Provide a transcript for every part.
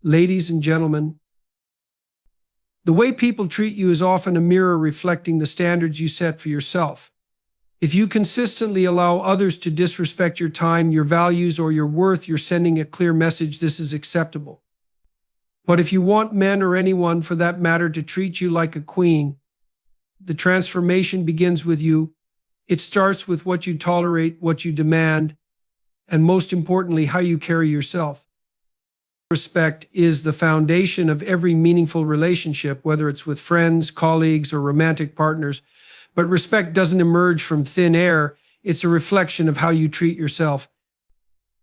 Ladies and gentlemen, the way people treat you is often a mirror reflecting the standards you set for yourself. If you consistently allow others to disrespect your time, your values, or your worth, you're sending a clear message: this is acceptable. But if you want men, or anyone for that matter, to treat you like a queen, the transformation begins with you. It starts with what you tolerate, what you demand, and most importantly, how you carry yourself. Respect is the foundation of every meaningful relationship, whether it's with friends, colleagues, or romantic partners. But respect doesn't emerge from thin air. It's a reflection of how you treat yourself.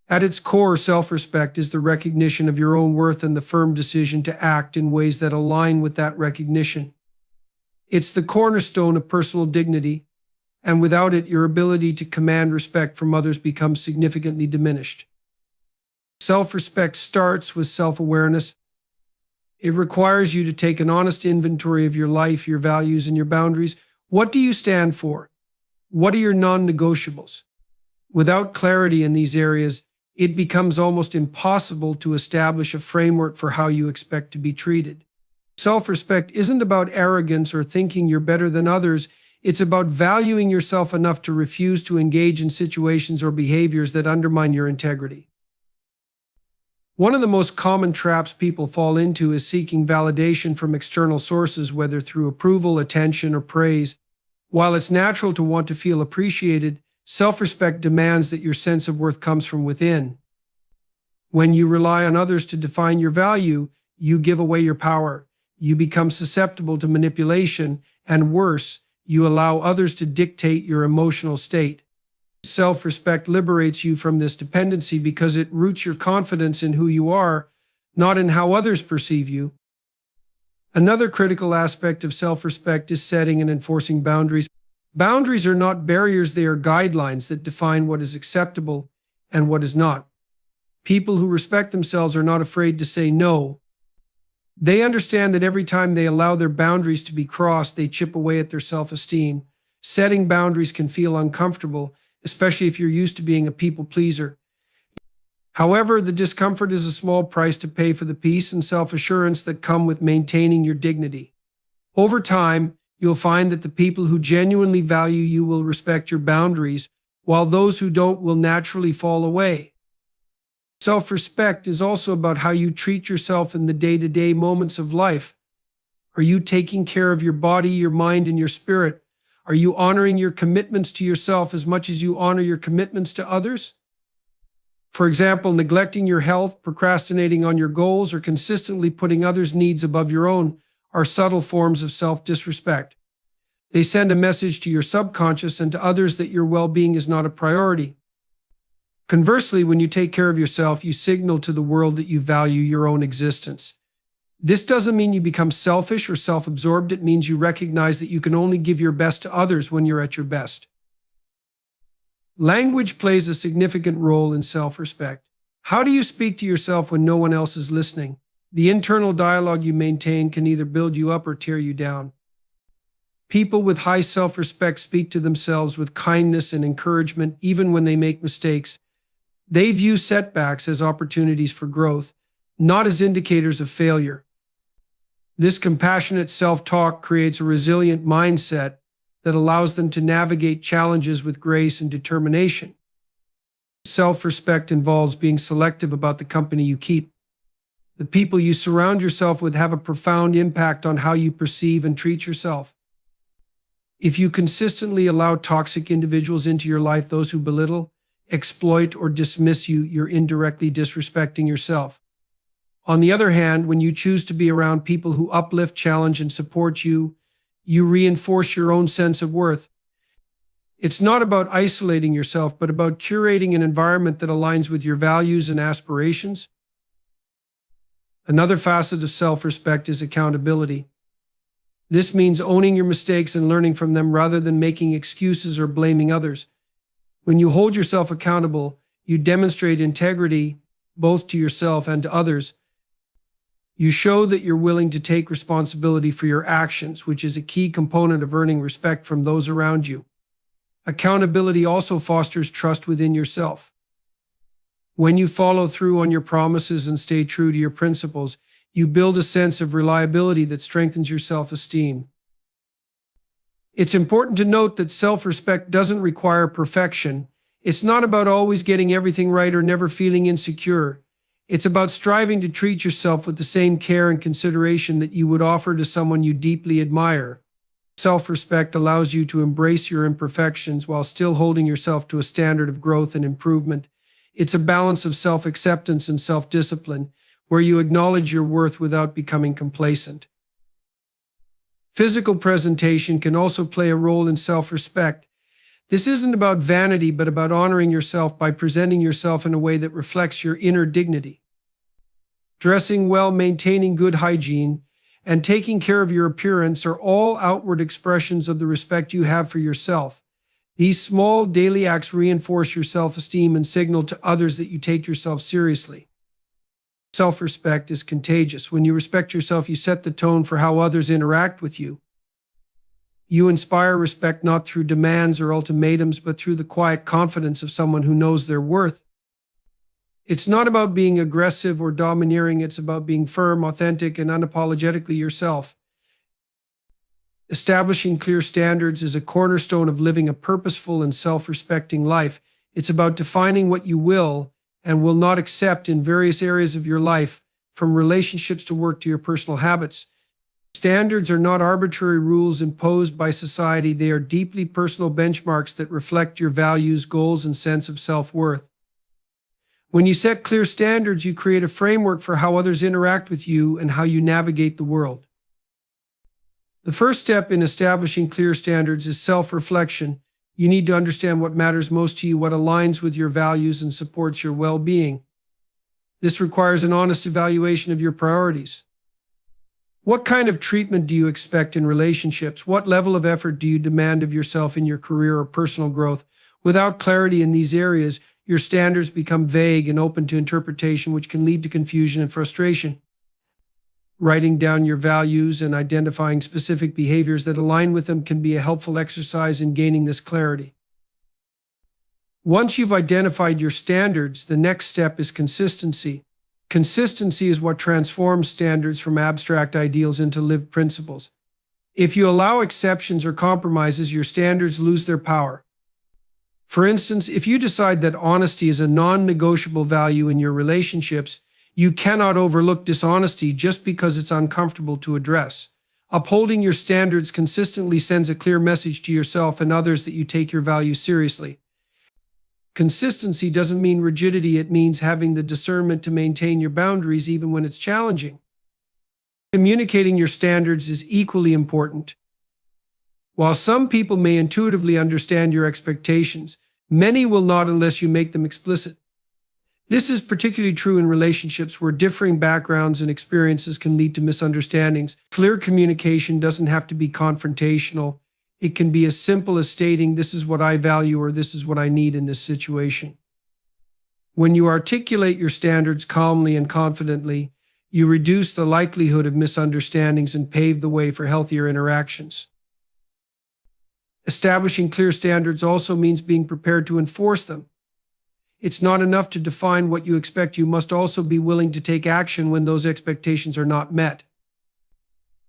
At its core, self-respect is the recognition of your own worth and the firm decision to act in ways that align with that recognition. It's the cornerstone of personal dignity, and without it, your ability to command respect from others becomes significantly diminished. Self-respect starts with self-awareness. It requires you to take an honest inventory of your life, your values, and your boundaries. What do you stand for? What are your non-negotiables? Without clarity in these areas, it becomes almost impossible to establish a framework for how you expect to be treated. Self-respect isn't about arrogance or thinking you're better than others. It's about valuing yourself enough to refuse to engage in situations or behaviors that undermine your integrity. One of the most common traps people fall into is seeking validation from external sources, whether through approval, attention, or praise. While it's natural to want to feel appreciated, self-respect demands that your sense of worth comes from within. When you rely on others to define your value, you give away your power. You become susceptible to manipulation, and worse, you allow others to dictate your emotional state. Self-respect liberates you from this dependency because it roots your confidence in who you are, not in how others perceive you. Another critical aspect of self-respect is setting and enforcing boundaries. Boundaries are not barriers, they are guidelines that define what is acceptable and what is not. People who respect themselves are not afraid to say no. They understand that every time they allow their boundaries to be crossed, they chip away at their self-esteem. Setting boundaries can feel uncomfortable, especially if you're used to being a people pleaser. However, the discomfort is a small price to pay for the peace and self-assurance that come with maintaining your dignity. Over time, you'll find that the people who genuinely value you will respect your boundaries, while those who don't will naturally fall away. Self-respect is also about how you treat yourself in the day-to-day moments of life. Are you taking care of your body, your mind, and your spirit? Are you honoring your commitments to yourself as much as you honor your commitments to others? For example, neglecting your health, procrastinating on your goals, or consistently putting others' needs above your own are subtle forms of self-disrespect. They send a message to your subconscious and to others that your well-being is not a priority. Conversely, when you take care of yourself, you signal to the world that you value your own existence. This doesn't mean you become selfish or self-absorbed. It means you recognize that you can only give your best to others when you're at your best. Language plays a significant role in self-respect. How do you speak to yourself when no one else is listening? The internal dialogue you maintain can either build you up or tear you down. People with high self-respect speak to themselves with kindness and encouragement even when they make mistakes. They view setbacks as opportunities for growth, not as indicators of failure. This compassionate self-talk creates a resilient mindset that allows them to navigate challenges with grace and determination. Self-respect involves being selective about the company you keep. The people you surround yourself with have a profound impact on how you perceive and treat yourself. If you consistently allow toxic individuals into your life, those who belittle, exploit, or dismiss you, you're indirectly disrespecting yourself. On the other hand, when you choose to be around people who uplift, challenge, and support you, you reinforce your own sense of worth. It's not about isolating yourself, but about curating an environment that aligns with your values and aspirations. Another facet of self-respect is accountability. This means owning your mistakes and learning from them rather than making excuses or blaming others. When you hold yourself accountable, you demonstrate integrity both to yourself and to others. You show that you're willing to take responsibility for your actions, which is a key component of earning respect from those around you. Accountability also fosters trust within yourself. When you follow through on your promises and stay true to your principles, you build a sense of reliability that strengthens your self-esteem. It's important to note that self-respect doesn't require perfection. It's not about always getting everything right or never feeling insecure. It's about striving to treat yourself with the same care and consideration that you would offer to someone you deeply admire. Self-respect allows you to embrace your imperfections while still holding yourself to a standard of growth and improvement. It's a balance of self-acceptance and self-discipline, where you acknowledge your worth without becoming complacent. Physical presentation can also play a role in self-respect. This isn't about vanity, but about honoring yourself by presenting yourself in a way that reflects your inner dignity. Dressing well, maintaining good hygiene, and taking care of your appearance are all outward expressions of the respect you have for yourself. These small daily acts reinforce your self-esteem and signal to others that you take yourself seriously. Self-respect is contagious. When you respect yourself, you set the tone for how others interact with you. You inspire respect not through demands or ultimatums, but through the quiet confidence of someone who knows their worth. It's not about being aggressive or domineering, it's about being firm, authentic, and unapologetically yourself. Establishing clear standards is a cornerstone of living a purposeful and self-respecting life. It's about defining what you will and will not accept in various areas of your life, from relationships to work to your personal habits. Standards are not arbitrary rules imposed by society. They are deeply personal benchmarks that reflect your values, goals, and sense of self-worth. When you set clear standards, you create a framework for how others interact with you and how you navigate the world. The first step in establishing clear standards is self-reflection. You need to understand what matters most to you, what aligns with your values and supports your well-being. This requires an honest evaluation of your priorities. What kind of treatment do you expect in relationships? What level of effort do you demand of yourself in your career or personal growth? Without clarity in these areas, your standards become vague and open to interpretation, which can lead to confusion and frustration. Writing down your values and identifying specific behaviors that align with them can be a helpful exercise in gaining this clarity. Once you've identified your standards, the next step is consistency. Consistency is what transforms standards from abstract ideals into lived principles. If you allow exceptions or compromises, your standards lose their power. For instance, if you decide that honesty is a non-negotiable value in your relationships, you cannot overlook dishonesty just because it's uncomfortable to address. Upholding your standards consistently sends a clear message to yourself and others that you take your values seriously. Consistency doesn't mean rigidity, it means having the discernment to maintain your boundaries even when it's challenging. Communicating your standards is equally important. While some people may intuitively understand your expectations, many will not unless you make them explicit. This is particularly true in relationships where differing backgrounds and experiences can lead to misunderstandings. Clear communication doesn't have to be confrontational. It can be as simple as stating, "This is what I value," or "This is what I need in this situation." When you articulate your standards calmly and confidently, you reduce the likelihood of misunderstandings and pave the way for healthier interactions. Establishing clear standards also means being prepared to enforce them. It's not enough to define what you expect, you must also be willing to take action when those expectations are not met.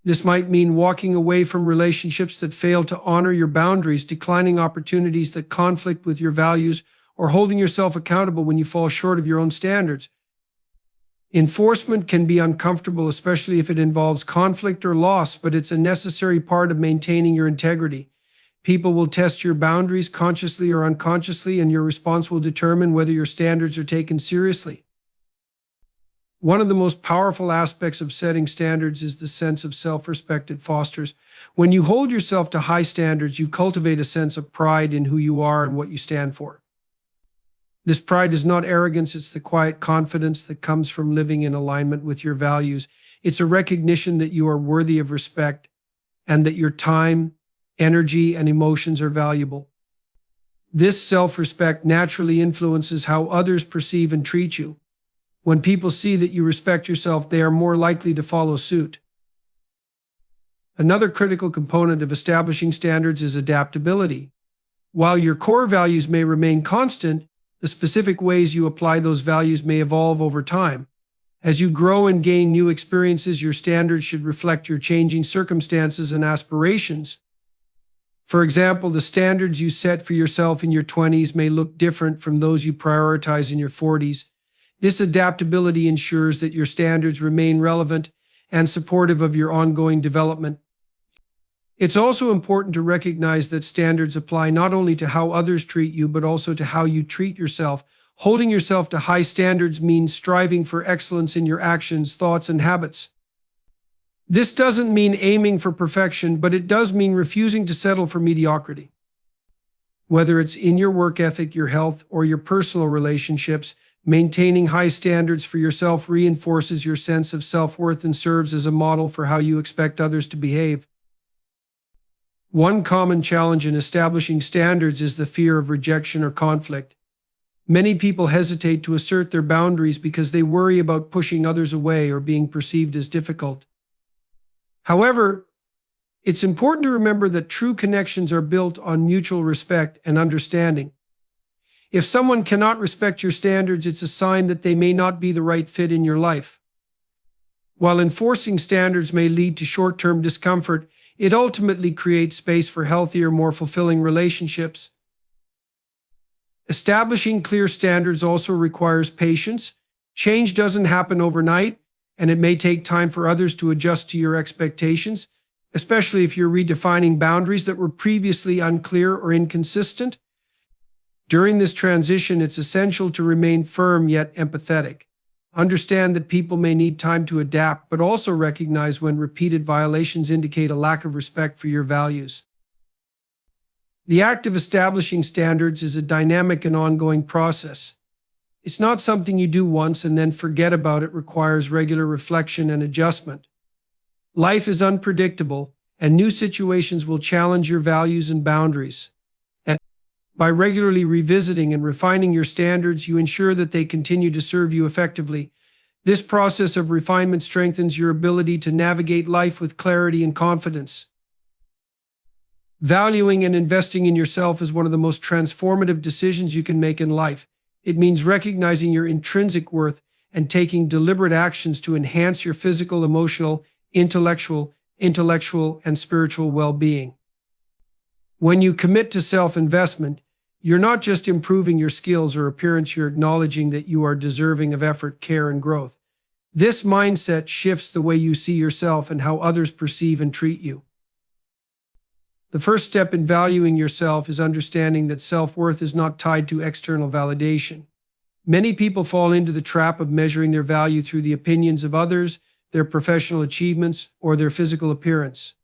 This might mean walking away from relationships that fail to honor your boundaries, declining opportunities that conflict with your values, or holding yourself accountable when you fall short of your own standards. Enforcement can be uncomfortable, especially if it involves conflict or loss, but it's a necessary part of maintaining your integrity. People will test your boundaries consciously or unconsciously, and your response will determine whether your standards are taken seriously. One of the most powerful aspects of setting standards is the sense of self-respect it fosters. When you hold yourself to high standards, you cultivate a sense of pride in who you are and what you stand for. This pride is not arrogance, it's the quiet confidence that comes from living in alignment with your values. It's a recognition that you are worthy of respect and that your time, energy, and emotions are valuable. This self-respect naturally influences how others perceive and treat you. When people see that you respect yourself, they are more likely to follow suit. Another critical component of establishing standards is adaptability. While your core values may remain constant, The specific ways you apply those values may evolve over time. As you grow and gain new experiences, your standards should reflect your changing circumstances and aspirations. For example, the standards you set for yourself in your 20s may look different from those you prioritize in your 40s. This adaptability ensures that your standards remain relevant and supportive of your ongoing development. It's also important to recognize that standards apply not only to how others treat you, but also to how you treat yourself. Holding yourself to high standards means striving for excellence in your actions, thoughts, and habits. This doesn't mean aiming for perfection, but it does mean refusing to settle for mediocrity. Whether it's in your work ethic, your health, or your personal relationships, maintaining high standards for yourself reinforces your sense of self-worth and serves as a model for how you expect others to behave. One common challenge in establishing standards is the fear of rejection or conflict. Many people hesitate to assert their boundaries because they worry about pushing others away or being perceived as difficult. However, it's important to remember that true connections are built on mutual respect and understanding. If someone cannot respect your standards, it's a sign that they may not be the right fit in your life. While enforcing standards may lead to short-term discomfort, it ultimately creates space for healthier, more fulfilling relationships. Establishing clear standards also requires patience. Change doesn't happen overnight, and it may take time for others to adjust to your expectations, especially if you're redefining boundaries that were previously unclear or inconsistent. During this transition, it's essential to remain firm yet empathetic. Understand that people may need time to adapt, but also recognize when repeated violations indicate a lack of respect for your values. The act of establishing standards is a dynamic and ongoing process. It's not something you do once and then forget about. It requires regular reflection and adjustment. Life is unpredictable, and new situations will challenge your values and boundaries. By regularly revisiting and refining your standards, you ensure that they continue to serve you effectively. This process of refinement strengthens your ability to navigate life with clarity and confidence. Valuing and investing in yourself is one of the most transformative decisions you can make in life. It means recognizing your intrinsic worth and taking deliberate actions to enhance your physical, emotional, intellectual, and spiritual well-being. When you commit to self-investment, you're not just improving your skills or appearance, you're acknowledging that you are deserving of effort, care, and growth. This mindset shifts the way you see yourself and how others perceive and treat you. The first step in valuing yourself is understanding that self-worth is not tied to external validation. Many people fall into the trap of measuring their value through the opinions of others, their professional achievements, or their physical appearance.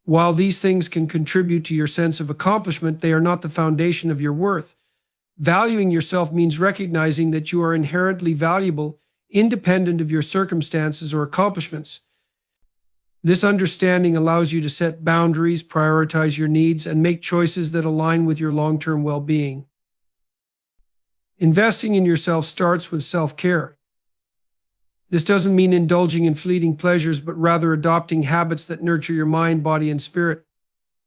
While these things can contribute to your sense of accomplishment, they are not the foundation of your worth. Valuing yourself means recognizing that you are inherently valuable, independent of your circumstances or accomplishments. This understanding allows you to set boundaries, prioritize your needs, and make choices that align with your long-term well-being. Investing in yourself starts with self-care. This doesn't mean indulging in fleeting pleasures, but rather adopting habits that nurture your mind, body, and spirit.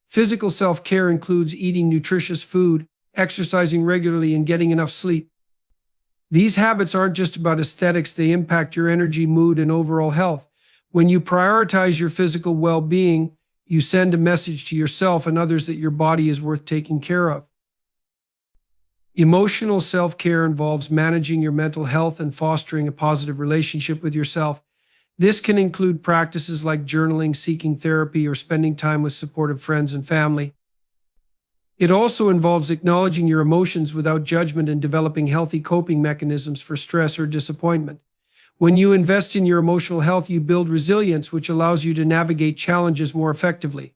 Physical self-care includes eating nutritious food, exercising regularly, and getting enough sleep. These habits aren't just about aesthetics, they impact your energy, mood, and overall health. When you prioritize your physical well-being, you send a message to yourself and others that your body is worth taking care of. Emotional self-care involves managing your mental health and fostering a positive relationship with yourself. This can include practices like journaling, seeking therapy, or spending time with supportive friends and family. It also involves acknowledging your emotions without judgment and developing healthy coping mechanisms for stress or disappointment. When you invest in your emotional health, you build resilience, which allows you to navigate challenges more effectively.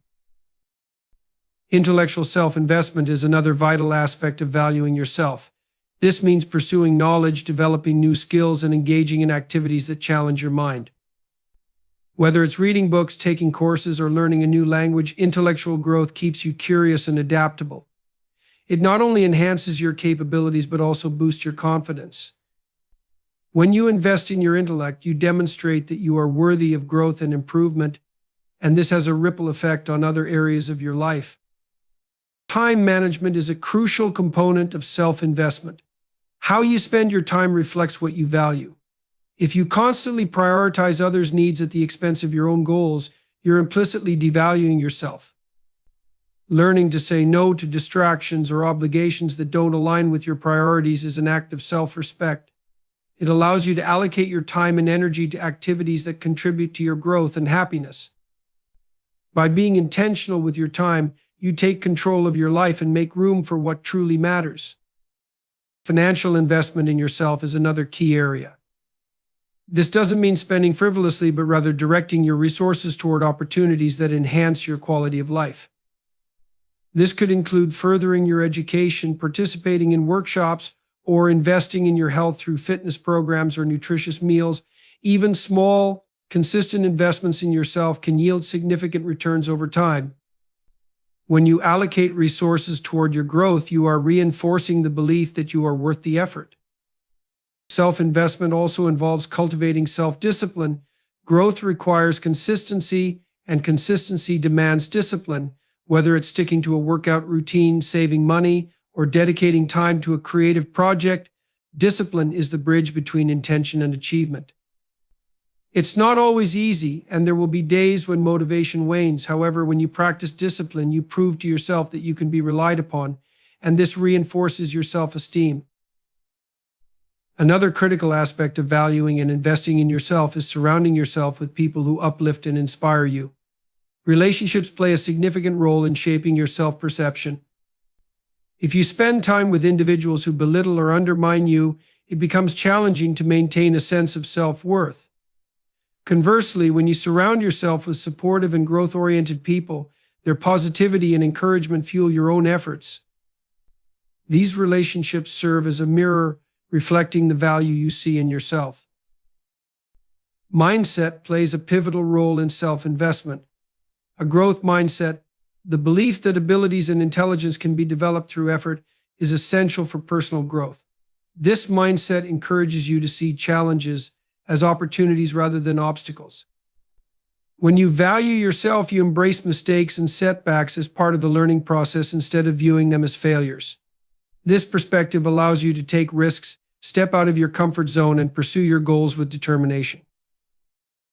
Intellectual self-investment is another vital aspect of valuing yourself. This means pursuing knowledge, developing new skills, and engaging in activities that challenge your mind. Whether it's reading books, taking courses, or learning a new language, intellectual growth keeps you curious and adaptable. It not only enhances your capabilities, but also boosts your confidence. When you invest in your intellect, you demonstrate that you are worthy of growth and improvement, and this has a ripple effect on other areas of your life. Time management is a crucial component of self-investment. How you spend your time reflects what you value. If you constantly prioritize others' needs at the expense of your own goals, you're implicitly devaluing yourself. Learning to say no to distractions or obligations that don't align with your priorities is an act of self-respect. It allows you to allocate your time and energy to activities that contribute to your growth and happiness. By being intentional with your time, you take control of your life and make room for what truly matters. Financial investment in yourself is another key area. This doesn't mean spending frivolously, but rather directing your resources toward opportunities that enhance your quality of life. This could include furthering your education, participating in workshops, or investing in your health through fitness programs or nutritious meals. Even small, consistent investments in yourself can yield significant returns over time. When you allocate resources toward your growth, you are reinforcing the belief that you are worth the effort. Self-investment also involves cultivating self-discipline. Growth requires consistency, and consistency demands discipline. Whether it's sticking to a workout routine, saving money, or dedicating time to a creative project, discipline is the bridge between intention and achievement. It's not always easy, and there will be days when motivation wanes. However, when you practice discipline, you prove to yourself that you can be relied upon, and this reinforces your self-esteem. Another critical aspect of valuing and investing in yourself is surrounding yourself with people who uplift and inspire you. Relationships play a significant role in shaping your self-perception. If you spend time with individuals who belittle or undermine you, it becomes challenging to maintain a sense of self-worth. Conversely, when you surround yourself with supportive and growth-oriented people, their positivity and encouragement fuel your own efforts. These relationships serve as a mirror reflecting the value you see in yourself. Mindset plays a pivotal role in self-investment. A growth mindset, the belief that abilities and intelligence can be developed through effort, is essential for personal growth. This mindset encourages you to see challenges as opportunities rather than obstacles. When you value yourself, you embrace mistakes and setbacks as part of the learning process instead of viewing them as failures. This perspective allows you to take risks, step out of your comfort zone, and pursue your goals with determination.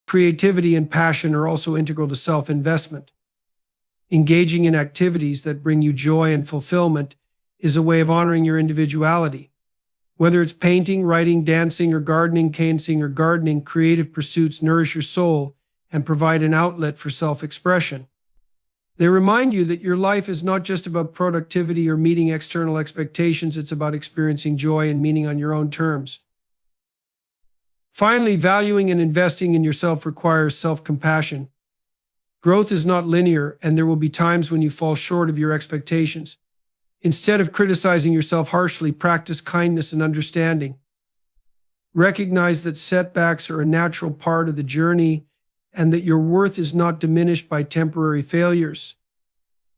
Creativity and passion are also integral to self-investment. Engaging in activities that bring you joy and fulfillment is a way of honoring your individuality. Whether it's painting, writing, dancing, or gardening, creative pursuits nourish your soul and provide an outlet for self-expression. They remind you that your life is not just about productivity or meeting external expectations, it's about experiencing joy and meaning on your own terms. Finally, valuing and investing in yourself requires self-compassion. Growth is not linear, and there will be times when you fall short of your expectations. Instead of criticizing yourself harshly, practice kindness and understanding. Recognize that setbacks are a natural part of the journey and that your worth is not diminished by temporary failures.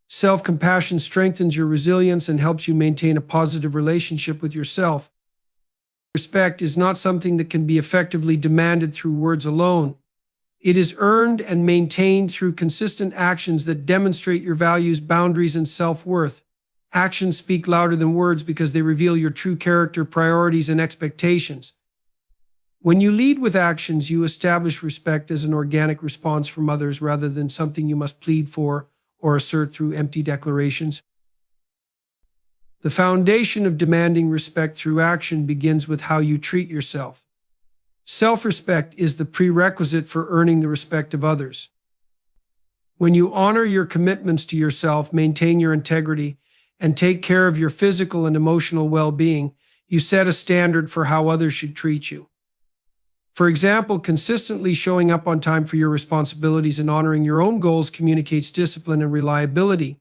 Self-compassion strengthens your resilience and helps you maintain a positive relationship with yourself. Respect is not something that can be effectively demanded through words alone. It is earned and maintained through consistent actions that demonstrate your values, boundaries, and self-worth. Actions speak louder than words because they reveal your true character, priorities, and expectations. When you lead with actions, you establish respect as an organic response from others rather than something you must plead for or assert through empty declarations. The foundation of demanding respect through action begins with how you treat yourself. Self-respect is the prerequisite for earning the respect of others. When you honor your commitments to yourself, maintain your integrity, and take care of your physical and emotional well-being, you set a standard for how others should treat you. For example, consistently showing up on time for your responsibilities and honoring your own goals communicates discipline and reliability.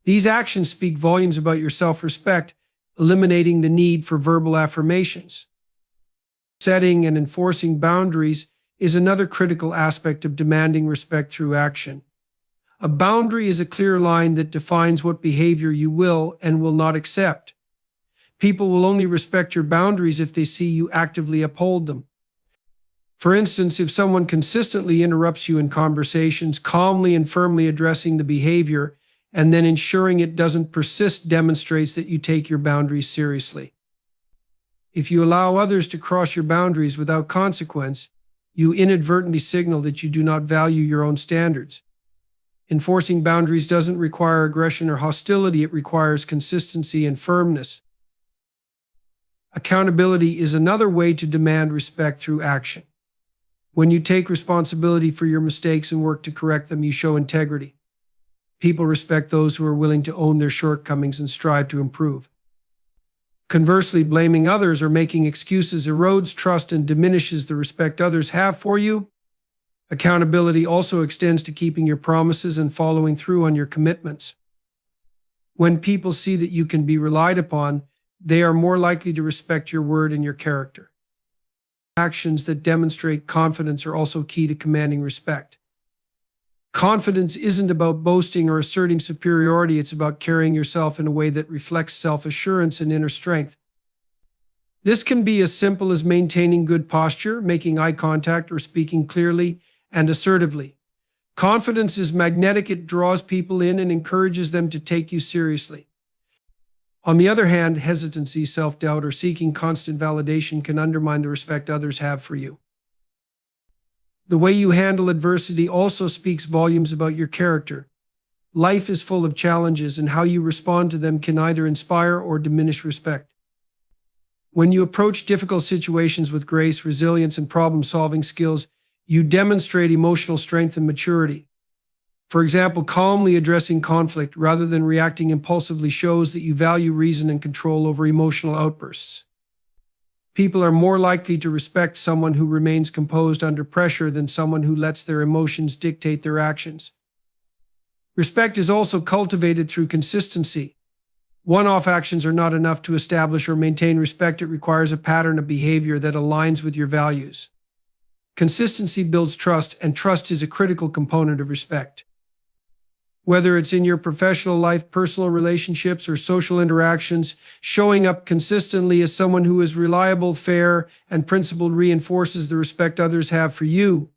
These actions speak volumes about your self-respect, eliminating the need for verbal affirmations. Setting and enforcing boundaries is another critical aspect of demanding respect through action. A boundary is a clear line that defines what behavior you will and will not accept. People will only respect your boundaries if they see you actively uphold them. For instance, if someone consistently interrupts you in conversations, calmly and firmly addressing the behavior and then ensuring it doesn't persist demonstrates that you take your boundaries seriously. If you allow others to cross your boundaries without consequence, you inadvertently signal that you do not value your own standards. Enforcing boundaries doesn't require aggression or hostility, it requires consistency and firmness. Accountability is another way to demand respect through action. When you take responsibility for your mistakes and work to correct them, you show integrity. People respect those who are willing to own their shortcomings and strive to improve. Conversely, blaming others or making excuses erodes trust and diminishes the respect others have for you. Accountability also extends to keeping your promises and following through on your commitments. When people see that you can be relied upon, they are more likely to respect your word and your character. Actions that demonstrate confidence are also key to commanding respect. Confidence isn't about boasting or asserting superiority, it's about carrying yourself in a way that reflects self-assurance and inner strength. This can be as simple as maintaining good posture, making eye contact, or speaking clearly and assertively. Confidence is magnetic, it draws people in and encourages them to take you seriously. On the other hand, hesitancy, self-doubt, or seeking constant validation can undermine the respect others have for you. The way you handle adversity also speaks volumes about your character. Life is full of challenges, and how you respond to them can either inspire or diminish respect. When you approach difficult situations with grace, resilience, and problem-solving skills, you demonstrate emotional strength and maturity. For example, calmly addressing conflict rather than reacting impulsively shows that you value reason and control over emotional outbursts. People are more likely to respect someone who remains composed under pressure than someone who lets their emotions dictate their actions. Respect is also cultivated through consistency. One-off actions are not enough to establish or maintain respect. It requires a pattern of behavior that aligns with your values. Consistency builds trust, and trust is a critical component of respect. Whether it's in your professional life, personal relationships, or social interactions, showing up consistently as someone who is reliable, fair, and principled reinforces the respect others have for you.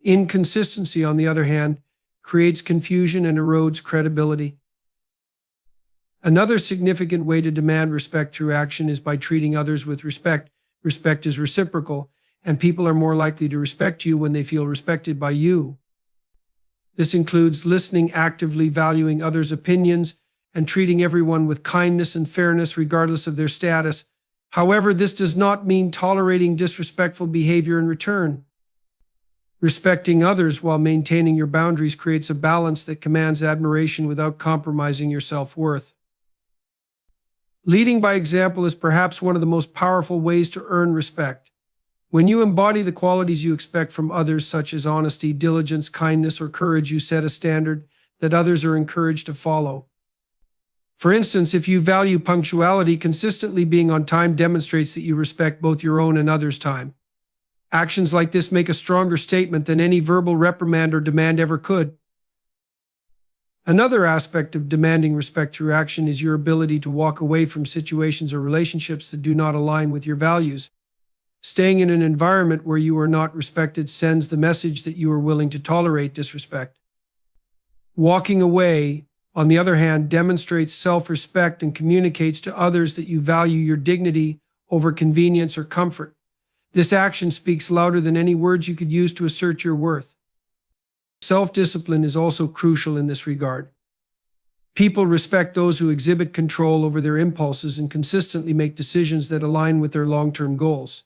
Inconsistency, on the other hand, creates confusion and erodes credibility. Another significant way to demand respect through action is by treating others with respect. Respect is reciprocal, and people are more likely to respect you when they feel respected by you. This includes listening actively, valuing others' opinions, and treating everyone with kindness and fairness regardless of their status. However, this does not mean tolerating disrespectful behavior in return. Respecting others while maintaining your boundaries creates a balance that commands admiration without compromising your self-worth. Leading by example is perhaps one of the most powerful ways to earn respect. When you embody the qualities you expect from others, such as honesty, diligence, kindness, or courage, you set a standard that others are encouraged to follow. For instance, if you value punctuality, consistently being on time demonstrates that you respect both your own and others' time. Actions like this make a stronger statement than any verbal reprimand or demand ever could. Another aspect of demanding respect through action is your ability to walk away from situations or relationships that do not align with your values. Staying in an environment where you are not respected sends the message that you are willing to tolerate disrespect. Walking away, on the other hand, demonstrates self-respect and communicates to others that you value your dignity over convenience or comfort. This action speaks louder than any words you could use to assert your worth. Self-discipline is also crucial in this regard. People respect those who exhibit control over their impulses and consistently make decisions that align with their long-term goals.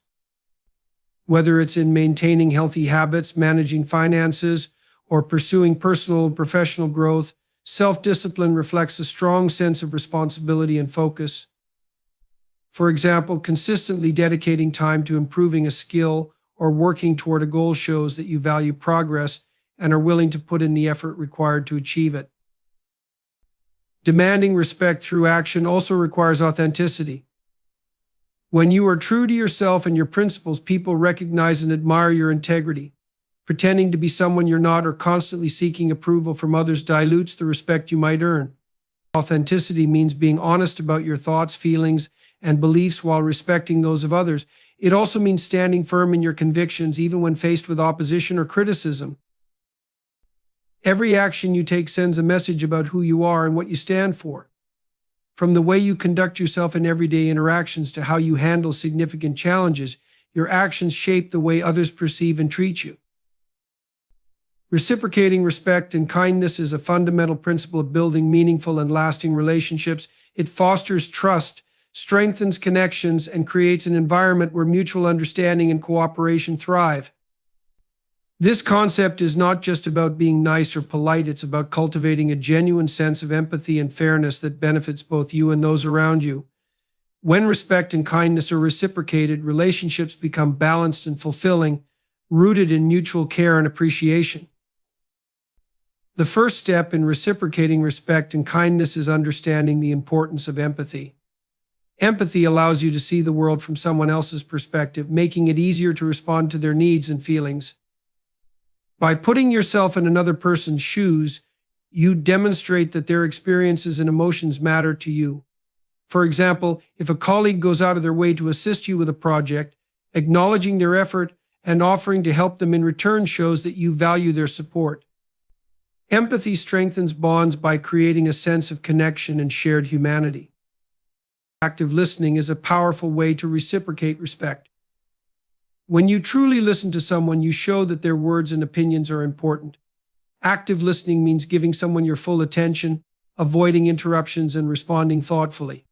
Whether it's in maintaining healthy habits, managing finances, or pursuing personal and professional growth, self-discipline reflects a strong sense of responsibility and focus. For example, consistently dedicating time to improving a skill or working toward a goal shows that you value progress and are willing to put in the effort required to achieve it. Demanding respect through action also requires authenticity. When you are true to yourself and your principles, people recognize and admire your integrity. Pretending to be someone you're not or constantly seeking approval from others dilutes the respect you might earn. Authenticity means being honest about your thoughts, feelings, and beliefs while respecting those of others. It also means standing firm in your convictions even when faced with opposition or criticism. Every action you take sends a message about who you are and what you stand for. From the way you conduct yourself in everyday interactions to how you handle significant challenges, your actions shape the way others perceive and treat you. Reciprocating respect and kindness is a fundamental principle of building meaningful and lasting relationships. It fosters trust, strengthens connections, and creates an environment where mutual understanding and cooperation thrive. This concept is not just about being nice or polite, it's about cultivating a genuine sense of empathy and fairness that benefits both you and those around you. When respect and kindness are reciprocated, relationships become balanced and fulfilling, rooted in mutual care and appreciation. The first step in reciprocating respect and kindness is understanding the importance of empathy. Empathy allows you to see the world from someone else's perspective, making it easier to respond to their needs and feelings. By putting yourself in another person's shoes, you demonstrate that their experiences and emotions matter to you. For example, if a colleague goes out of their way to assist you with a project, acknowledging their effort and offering to help them in return shows that you value their support. Empathy strengthens bonds by creating a sense of connection and shared humanity. Active listening is a powerful way to reciprocate respect. When you truly listen to someone, you show that their words and opinions are important. Active listening means giving someone your full attention, avoiding interruptions, and responding thoughtfully.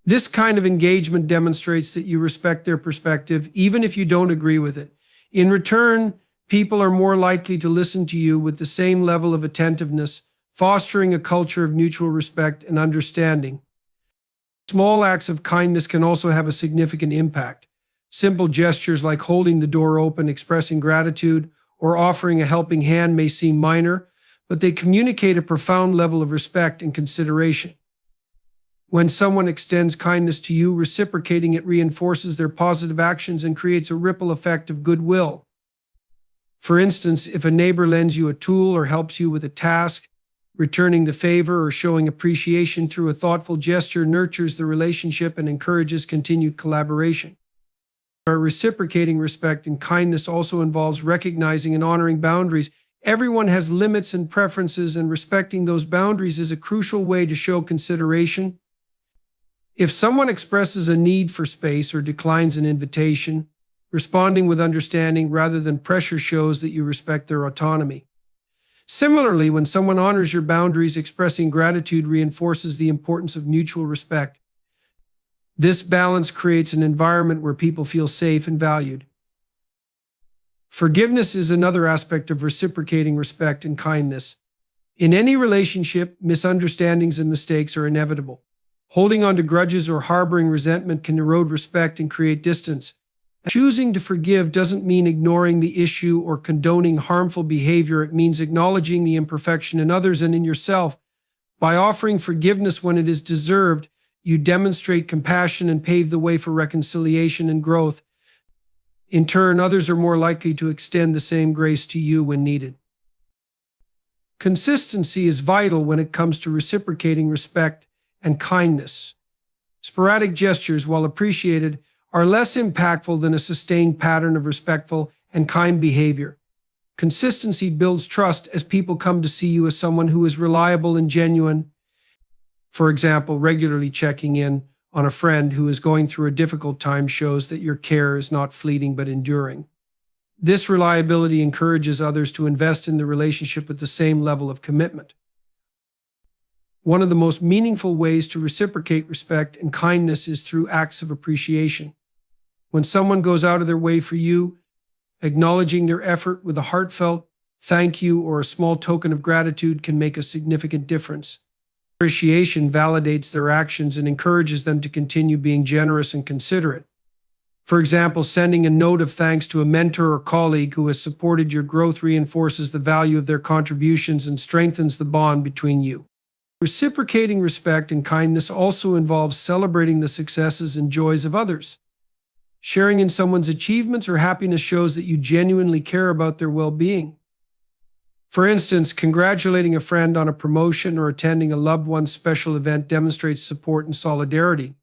This kind of engagement demonstrates that you respect their perspective, even if you don't agree with it. In return, people are more likely to listen to you with the same level of attentiveness, fostering a culture of mutual respect and understanding. Small acts of kindness can also have a significant impact. Simple gestures like holding the door open, expressing gratitude, or offering a helping hand may seem minor, but they communicate a profound level of respect and consideration. When someone extends kindness to you, reciprocating it reinforces their positive actions and creates a ripple effect of goodwill. For instance, if a neighbor lends you a tool or helps you with a task, returning the favor or showing appreciation through a thoughtful gesture nurtures the relationship and encourages continued collaboration. Reciprocating respect and kindness also involves recognizing and honoring boundaries. Everyone has limits and preferences, and respecting those boundaries is a crucial way to show consideration. If someone expresses a need for space or declines an invitation, responding with understanding rather than pressure shows that you respect their autonomy. Similarly, when someone honors your boundaries, expressing gratitude reinforces the importance of mutual respect. This balance creates an environment where people feel safe and valued. Forgiveness is another aspect of reciprocating respect and kindness. In any relationship, misunderstandings and mistakes are inevitable. Holding on to grudges or harboring resentment can erode respect and create distance. Choosing to forgive doesn't mean ignoring the issue or condoning harmful behavior. It means acknowledging the imperfection in others and in yourself. By offering forgiveness when it is deserved, you demonstrate compassion and pave the way for reconciliation and growth. In turn, others are more likely to extend the same grace to you when needed. Consistency is vital when it comes to reciprocating respect and kindness. Sporadic gestures, while appreciated, are less impactful than a sustained pattern of respectful and kind behavior. Consistency builds trust as people come to see you as someone who is reliable and genuine. For example, regularly checking in on a friend who is going through a difficult time shows that your care is not fleeting but enduring. This reliability encourages others to invest in the relationship with the same level of commitment. One of the most meaningful ways to reciprocate respect and kindness is through acts of appreciation. When someone goes out of their way for you, acknowledging their effort with a heartfelt thank you or a small token of gratitude can make a significant difference. Appreciation validates their actions and encourages them to continue being generous and considerate. For example, sending a note of thanks to a mentor or colleague who has supported your growth reinforces the value of their contributions and strengthens the bond between you. Reciprocating respect and kindness also involves celebrating the successes and joys of others. Sharing in someone's achievements or happiness shows that you genuinely care about their well-being. For instance, congratulating a friend on a promotion or attending a loved one's special event demonstrates support and solidarity.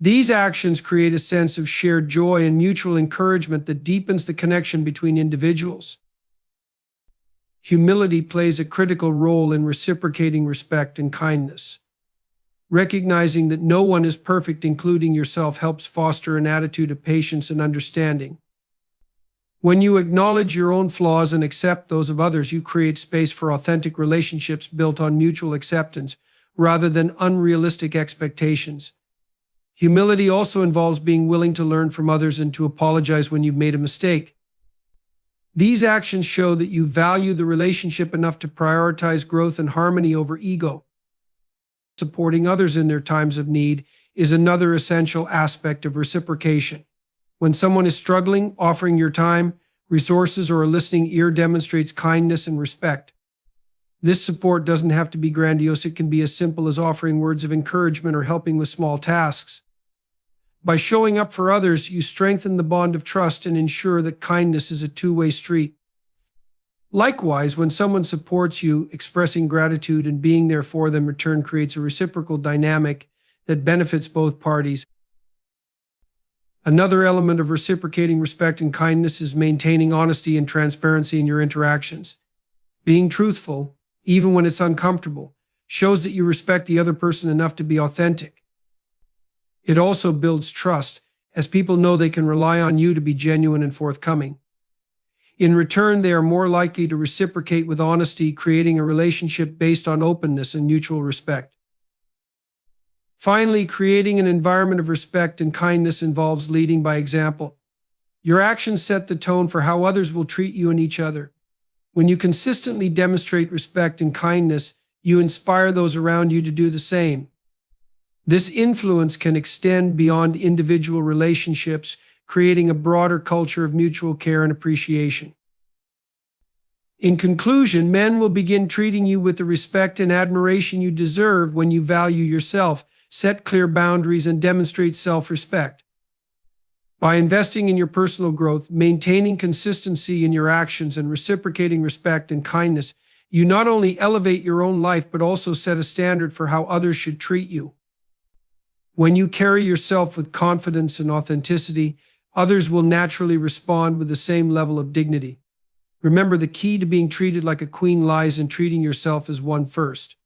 These actions create a sense of shared joy and mutual encouragement that deepens the connection between individuals. Humility plays a critical role in reciprocating respect and kindness. Recognizing that no one is perfect, including yourself, helps foster an attitude of patience and understanding. When you acknowledge your own flaws and accept those of others, you create space for authentic relationships built on mutual acceptance rather than unrealistic expectations. Humility also involves being willing to learn from others and to apologize when you've made a mistake. These actions show that you value the relationship enough to prioritize growth and harmony over ego. Supporting others in their times of need is another essential aspect of reciprocation. When someone is struggling, offering your time, resources, or a listening ear demonstrates kindness and respect. This support doesn't have to be grandiose. It can be as simple as offering words of encouragement or helping with small tasks. By showing up for others, you strengthen the bond of trust and ensure that kindness is a two-way street. Likewise, when someone supports you, expressing gratitude and being there for them in return creates a reciprocal dynamic that benefits both parties. Another element of reciprocating respect and kindness is maintaining honesty and transparency in your interactions. Being truthful, even when it's uncomfortable, shows that you respect the other person enough to be authentic. It also builds trust, as people know they can rely on you to be genuine and forthcoming. In return, they are more likely to reciprocate with honesty, creating a relationship based on openness and mutual respect. Finally, creating an environment of respect and kindness involves leading by example. Your actions set the tone for how others will treat you and each other. When you consistently demonstrate respect and kindness, you inspire those around you to do the same. This influence can extend beyond individual relationships, creating a broader culture of mutual care and appreciation. In conclusion, men will begin treating you with the respect and admiration you deserve when you value yourself, set clear boundaries, and demonstrate self-respect. By investing in your personal growth, maintaining consistency in your actions, and reciprocating respect and kindness, you not only elevate your own life but also set a standard for how others should treat you. When you carry yourself with confidence and authenticity, others will naturally respond with the same level of dignity. Remember, the key to being treated like a queen lies in treating yourself as one first.